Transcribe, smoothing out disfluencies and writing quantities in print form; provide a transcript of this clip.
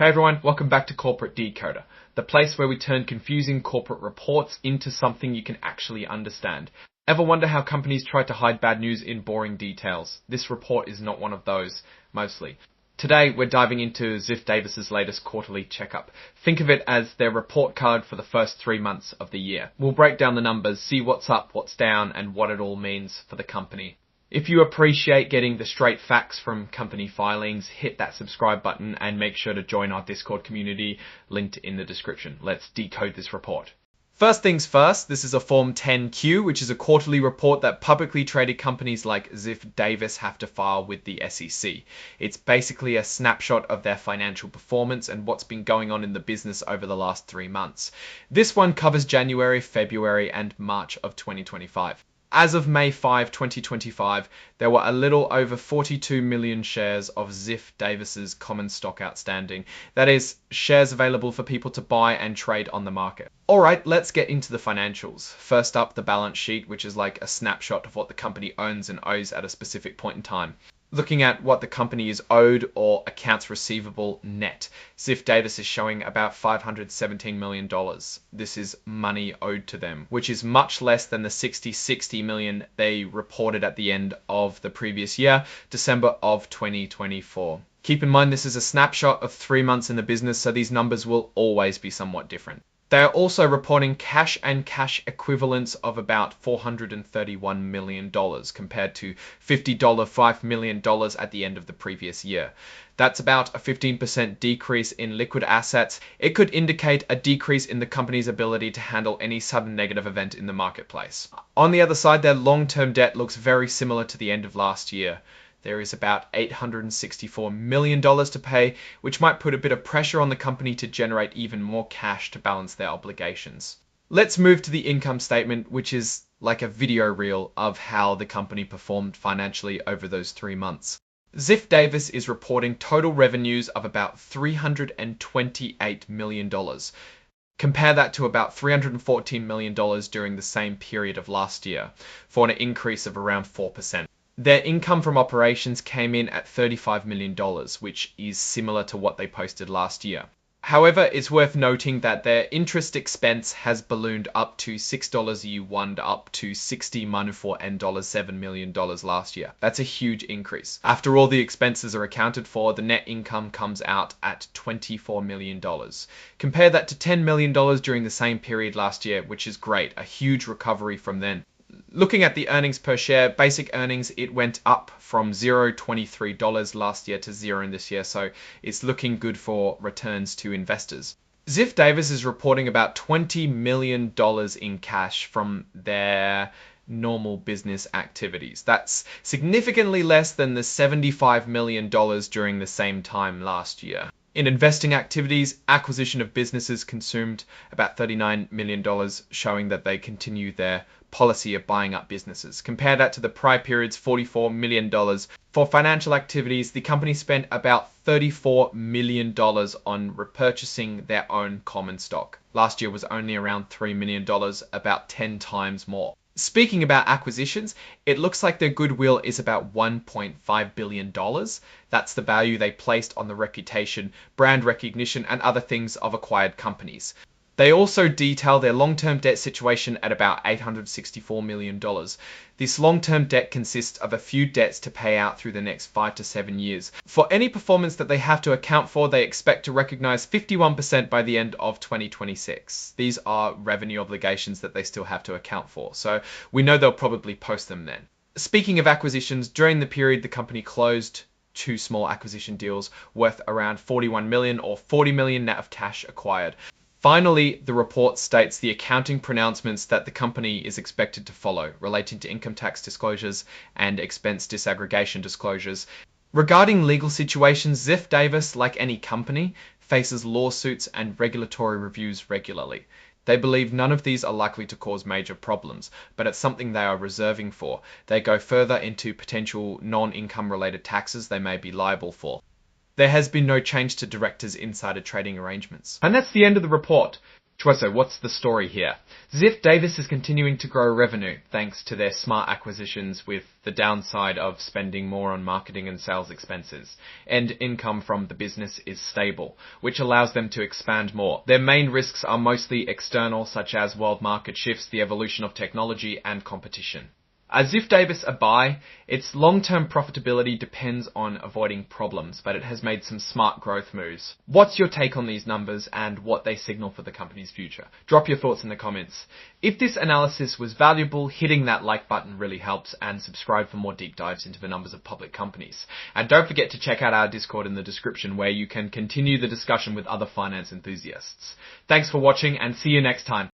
Hey everyone, welcome back to Corporate Decoder, the place where we turn confusing corporate reports into something you can actually understand. Ever wonder how companies try to hide bad news in boring details? This report is not one of those, mostly. Today, we're diving into Ziff Davis's latest quarterly checkup. Think of it as their report card for the first 3 months of the year. We'll break down the numbers, see what's up, what's down, and what it all means for the company. If you appreciate getting the straight facts from company filings, hit that subscribe button and make sure to join our Discord community, linked in the description. Let's decode this report. First things first, this is a Form 10Q, which is a quarterly report that publicly traded companies like Ziff Davis have to file with the SEC. It's basically a snapshot of their financial performance and what's been going on in the business over the last 3 months. This one covers January, February, and March of 2025. As of May 5, 2025, there were a little over 42 million shares of Ziff Davis's common stock outstanding. That is, shares available for people to buy and trade on the market. Alright, let's get into the financials. First up, the balance sheet, which is like a snapshot of what the company owns and owes at a specific point in time. Looking at what the company is owed or accounts receivable net, Ziff Davis is showing about $517 million. This is money owed to them, which is much less than the $60 million they reported at the end of the previous year, December of 2024. Keep in mind this is a snapshot of 3 months in the business, so these numbers will always be somewhat different. They are also reporting cash and cash equivalents of about $431 million compared to $5 million at the end of the previous year. That's about a 15% decrease in liquid assets. It could indicate a decrease in the company's ability to handle any sudden negative event in the marketplace. On the other side, their long-term debt looks very similar to the end of last year. There is about $864 million to pay, which might put a bit of pressure on the company to generate even more cash to balance their obligations. Let's move to the income statement, which is like a video reel of how the company performed financially over those 3 months. Ziff Davis is reporting total revenues of about $328 million. Compare that to about $314 million during the same period of last year, for an increase of around 4%. Their income from operations came in at $35 million, which is similar to what they posted last year. However, it's worth noting that their interest expense has ballooned up to $6 up to $60 million last year. That's a huge increase. After all the expenses are accounted for, the net income comes out at $24 million. Compare that to $10 million during the same period last year, which is great, a huge recovery from then. Looking at the earnings per share, basic earnings, it went up from $0.23 last year to $0 this year, so it's looking good for returns to investors. Ziff Davis is reporting about $20 million in cash from their normal business activities. That's significantly less than the $75 million during the same time last year. In investing activities, acquisition of businesses consumed about $39 million, showing that they continue their policy of buying up businesses. Compare that to the prior period's $44 million. For financial activities, the company spent about $34 million on repurchasing their own common stock. Last year was only around $3 million, about 10 times more. Speaking about acquisitions, it looks like their goodwill is about $1.5 billion. That's the value they placed on the reputation, brand recognition, and other things of acquired companies. They also detail their long-term debt situation at about $864 million. This long-term debt consists of a few debts to pay out through the next 5 to 7 years. For any performance that they have to account for, they expect to recognize 51% by the end of 2026. These are revenue obligations that they still have to account for, so we know they'll probably post them then. Speaking of acquisitions, during the period the company closed 2 small acquisition deals worth around $41 million or $40 million net of cash acquired. Finally, the report states the accounting pronouncements that the company is expected to follow relating to income tax disclosures and expense disaggregation disclosures. Regarding legal situations, Ziff Davis, like any company, faces lawsuits and regulatory reviews regularly. They believe none of these are likely to cause major problems, but it's something they are reserving for. They go further into potential non-income related taxes they may be liable for. There has been no change to directors' insider trading arrangements. And that's the end of the report. Chweso, what's the story here? Ziff Davis is continuing to grow revenue thanks to their smart acquisitions, with the downside of spending more on marketing and sales expenses. And income from the business is stable, which allows them to expand more. Their main risks are mostly external, such as world market shifts, the evolution of technology, and competition. As Ziff Davis a buy, its long-term profitability depends on avoiding problems, but it has made some smart growth moves. What's your take on these numbers and what they signal for the company's future? Drop your thoughts in the comments. If this analysis was valuable, hitting that like button really helps, and subscribe for more deep dives into the numbers of public companies. And don't forget to check out our Discord in the description, where you can continue the discussion with other finance enthusiasts. Thanks for watching, and see you next time.